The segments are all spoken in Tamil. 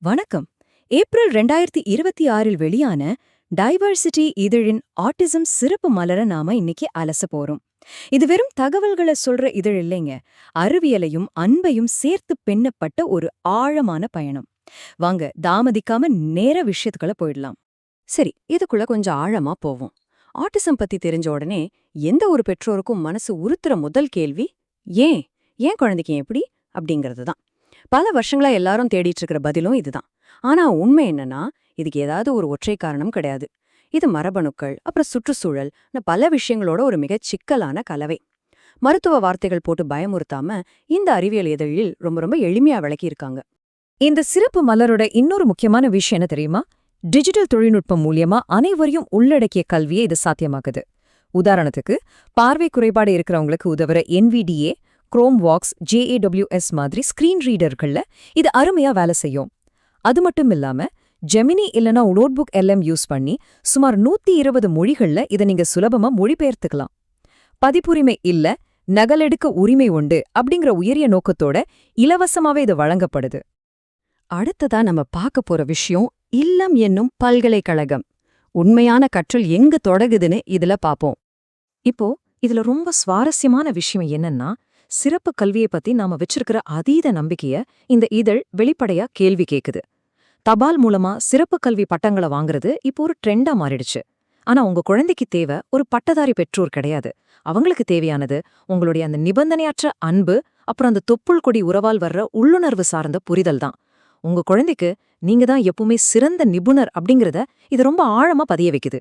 வணக்கம். ஏப்ரல் 2026 வெளியான டைவர்சிட்டி இதழின் ஆட்டிசம் சிறப்பு மலர நாம இன்னைக்கு அலச போறோம். இது வெறும் தகவல்களை சொல்ற இதழ் இல்லைங்க. அறிவியலையும் அன்பையும் சேர்த்து பின்னப்பட்ட ஒரு ஆழமான பயணம். வாங்க தாமதிக்காம நேர விஷயத்துக்குள்ள போயிடலாம். சரி, இதுக்குள்ள கொஞ்சம் ஆழமா போவோம். ஆட்டிசம் பத்தி தெரிஞ்ச உடனே எந்த ஒரு பெற்றோருக்கும் மனசு உறுத்துற முதல் கேள்வி ஏன் ஏன் குழந்தைக்கு எப்படி அப்படிங்கிறது தான். பல வருஷங்களா எல்லாரும் தேடிட்டு இருக்கிற பதிலும் இதுதான். ஆனா உண்மை என்னன்னா, இதுக்கு ஏதாவது ஒரு ஒற்றை காரணம் கிடையாது. இது மரபணுக்கள், அப்புறம் சுற்றுச்சூழல், பல விஷயங்களோட ஒரு மிகச் சிக்கலான கலவை. மருத்துவ வார்த்தைகள் போட்டு பயமுறுத்தாம இந்த அறிவியல் இதழில் ரொம்ப ரொம்ப எளிமையா விளக்கியிருக்காங்க. இந்த சிறப்பு மலரோட இன்னொரு முக்கியமான விஷயம் என்ன தெரியுமா? டிஜிட்டல் தொழில்நுட்பம் மூலியமா அனைவரையும் உள்ளடக்கிய கல்வியை இது சாத்தியமாக்குது. உதாரணத்துக்கு, பார்வை குறைபாடு இருக்கிறவங்களுக்கு உதவுற NVDA, குரோம் வாக்ஸ், JAWS மாதிரி ஸ்கிரீன் ரீடர்கள்ல இது அருமையா வேலை செய்யும். அது மட்டும் இல்லாம ஜெமினி இல்லனா நோட்புக் LM யூஸ் பண்ணி சுமார் 120 மொழிகள்ல இதை நீங்க சுலபமா மொழிபெயர்த்துக்கலாம். பதிப்புரிமை இல்ல, நகலெடுக்க உரிமை உண்டு அப்படிங்கிற உயரிய நோக்கத்தோட இலவசமாவே இது வழங்கப்படுது. அடுத்ததா நம்ம பார்க்க போற விஷயம் இல்லம் என்னும் பல்கலைக்கழகம். உண்மையான கற்றல் எங்க தொடங்குதுன்னு இதுல பாப்போம். இப்போ இதுல ரொம்ப சுவாரஸ்யமான விஷயம் என்னன்னா, சிறப்பு கல்வியை பத்தி நாம வச்சிருக்கிற அதீத நம்பிக்கைய இந்த இதழ் வெளிப்படையா கேள்வி கேக்குது. தபால் மூலமா சிறப்பு கல்வி பட்டங்களை வாங்குறது இப்போ ஒரு ட்ரெண்டா மாறிடுச்சு. ஆனா உங்க குழந்தைக்கு தேவை ஒரு பட்டதாரி பெற்றோர் கிடையாது. அவங்களுக்கு தேவையானது உங்களுடைய அந்த நிபந்தனையற்ற அன்பு, அப்புறம் அந்த தொப்புள் கொடி உறவால் வர்ற உள்ளுணர்வு சார்ந்த புரிதல் தான். உங்க குழந்தைக்கு நீங்க தான் எப்பவுமே சிறந்த நிபுணர் அப்படிங்கறத இது ரொம்ப ஆழமா பதிய வைக்குது.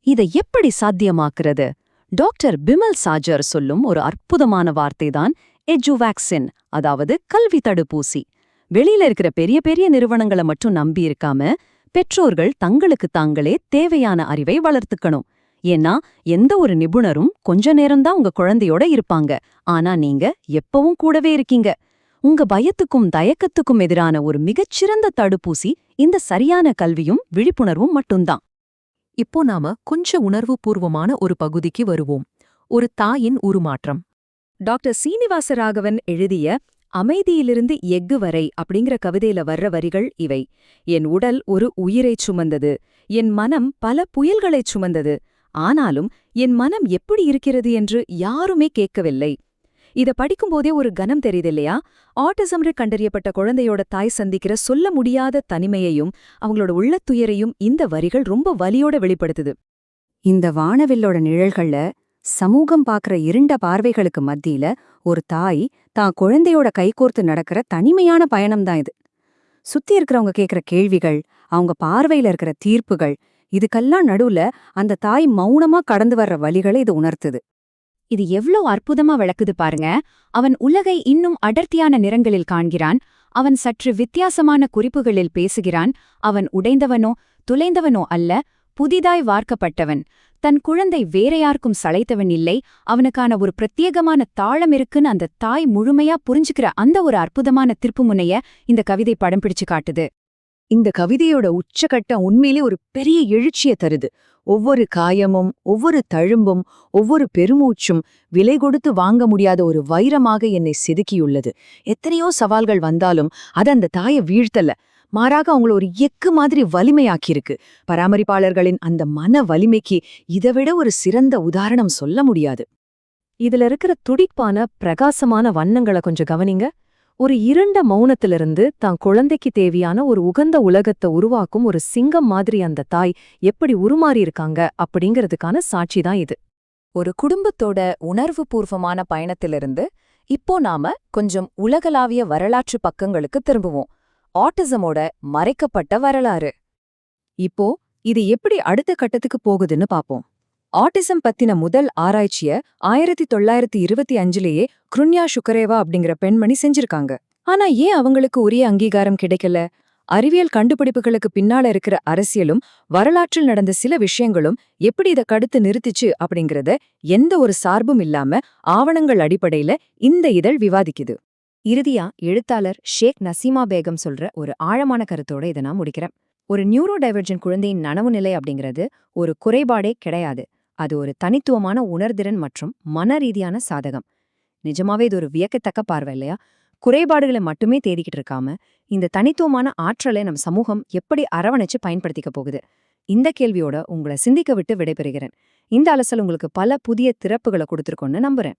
இதை எப்படி சாத்தியமாக்குறது? டாக்டர் பிமல் சாஜர் சொல்லும் ஒரு அற்புதமான வார்த்தைதான் எஜுவேக்சின், அதாவது கல்வி தடுப்பூசி. வெளியில இருக்கிற பெரிய பெரிய நிறுவனங்களை மட்டும் நம்பி இருக்காம, பெற்றோர்கள் தங்களுக்கு தாங்களே தேவையான அறிவை வளர்த்துக்கணும். ஏன்னா எந்த ஒரு நிபுணரும் கொஞ்ச நேரம்தான் உங்க குழந்தையோட இருப்பாங்க. ஆனா நீங்க எப்பவும் கூடவே இருக்கீங்க. உங்க பயத்துக்கும் தயக்கத்துக்கும் எதிரான ஒரு மிகச்சிறந்த தடுப்பூசி இந்த சரியான கல்வியும் விழிப்புணர்வும் மட்டும்தான். இப்போ நாம கொஞ்சம் உணர்வு பூர்வமான ஒரு பகுதிக்கு வருவோம். ஒரு தாயின் உருமாற்றம். டாக்டர் சீனிவாசராகவன் எழுதிய அமைதியிலிருந்து எஃகு வரை அப்படிங்கிற கவிதையில வர்ற வரிகள் இவை. என் உடல் ஒரு உயிரைச் சுமந்தது, என் மனம் பல புயல்களைச் சுமந்தது. ஆனாலும் என் மனம் எப்படி இருக்கிறது என்று யாருமே கேட்கவில்லை. இத படிக்கும்போதே ஒரு கனம் தெரியுது இல்லையா? ஆட்டிசம்னு கண்டறியப்பட்ட குழந்தையோட தாய் சந்திக்கிற சொல்ல முடியாத தனிமையையும் அவங்களோட உள்ளத்துயரையும் இந்த வரிகள் ரொம்ப வலியோட வெளிப்படுத்துது. இந்த வானவில்லோட நிழல்கள்ல சமூகம் பார்க்கற இருண்ட பார்வைகளுக்கு மத்தியில ஒரு தாய் தான் குழந்தையோட கைகோர்த்து நடக்கிற தனிமையான பயணம்தான் இது. சுத்தி இருக்கிறவங்க கேட்கிற கேள்விகள், அவங்க பார்வையில இருக்கிற தீர்ப்புகள், இதுக்கெல்லாம் நடுவுல அந்த தாய் மௌனமா கடந்து வர்ற வழிகளை இது உணர்த்துது. இது எவ்ளோ அற்புதமா விளக்குது பாருங்க. அவன் உலகை இன்னும் அடர்த்தியான நிறங்களில் காண்கிறான். அவன் சற்று வித்தியாசமான குறிப்புகளில் பேசுகிறான். அவன் உடைந்தவனோ துளைந்தவனோ அல்ல, புதிதாய் வார்க்கப்பட்டவன். தன் குழந்தை வேற யாருக்கும் சளைத்தவன் இல்லை. அவனுக்கான ஒரு பிரத்யேகமான தாளம் இருக்குன்னு அந்த தாய் முழுமையா புரிஞ்சுக்கிற அந்த ஒரு அற்புதமான திருப்புமுனைய இந்த கவிதை படம் பிடிச்சு காட்டுது. இந்த கவிதையோட உச்சகட்டம் உண்மையிலே ஒரு பெரிய எழுச்சிய தருது. ஒவ்வொரு காயமும், ஒவ்வொரு தழும்பும், ஒவ்வொரு பெருமூச்சும் விலை கொடுத்து வாங்க முடியாத ஒரு வைரமாக என்னை செதுக்கியுள்ளது. எத்தனையோ சவால்கள் வந்தாலும் அது அந்த தாயை வீழ்த்தல, மாறாக அவங்கள ஒரு எக்கு மாதிரி வலிமையாக்கியிருக்கு. பராமரிப்பாளர்களின் அந்த மன வலிமைக்கு இதைவிட ஒரு சிறந்த உதாரணம் சொல்ல முடியாது. இதுல இருக்கிற துடிப்பான பிரகாசமான வண்ணங்களை கொஞ்சம் கவனிங்க. ஒரு இருண்ட மௌனத்திலிருந்து தான் குழந்தைக்கு தேவையான ஒரு உகந்த உலகத்தை உருவாக்கும் ஒரு சிங்கம் மாதிரி அந்த தாய் எப்படி உருமாறியிருக்காங்க அப்படிங்கிறதுக்கான சாட்சிதான் இது. ஒரு குடும்பத்தோட உணர்வுபூர்வமான பயணத்திலிருந்து இப்போ நாம கொஞ்சம் உலகளாவிய வரலாற்று பக்கங்களுக்கு திரும்புவோம். ஆட்டிசமோட மறைக்கப்பட்ட வரலாறு. இப்போ இது எப்படி அடுத்த கட்டத்துக்கு போகுதுன்னு பாப்போம். ஆட்டிசம் பத்தின முதல் ஆராய்ச்சிய 1925லேயே க்ருன்யா ஷுகரேவா அப்படிங்கிற பெண்மணி செஞ்சிருக்காங்க. ஆனா ஏன் அவங்களுக்கு உரிய அங்கீகாரம் கிடைக்கல? அறிவியல் கண்டுபிடிப்புகளுக்கு பின்னால இருக்கிற அரசியலும் வரலாற்றில் நடந்த சில விஷயங்களும் எப்படி இதை கடுத்து நிறுத்திச்சு அப்படிங்கறத எந்த ஒரு சார்பும் இல்லாம ஆவணங்கள் அடிப்படையில இந்த இதழ் விவாதிக்குது. இறுதியா எழுத்தாளர் ஷேக் நசீமா பேகம் சொல்ற ஒரு ஆழமான கருத்தோட இதை நான் முடிக்கிறேன். ஒரு நியூரோ டைவர்ஜென்ட் குழந்தையின் நனவு நிலை அப்படிங்கிறது ஒரு குறைபாடே கிடையாது. அது ஒரு தனித்துவமான உணர்திறன் மற்றும் மன ரீதியான சாதகம். நிஜமாவே இது ஒரு வியக்கத்தக்க பார்வை இல்லையா? குறைபாடுகளை மட்டுமே தேடிக்கிட்டு இருக்காம இந்த தனித்துவமான ஆற்றலை நம்ம சமூகம் எப்படி அரவணைச்சு பயன்படுத்திக்க போகுது? இந்த கேள்வியோட உங்களை சிந்திக்க விட்டு விடைபெறுகிறேன். இந்த அலசல் உங்களுக்கு பல புதிய திறப்புகளை கொடுத்திருக்கோன்னு நம்புறேன்.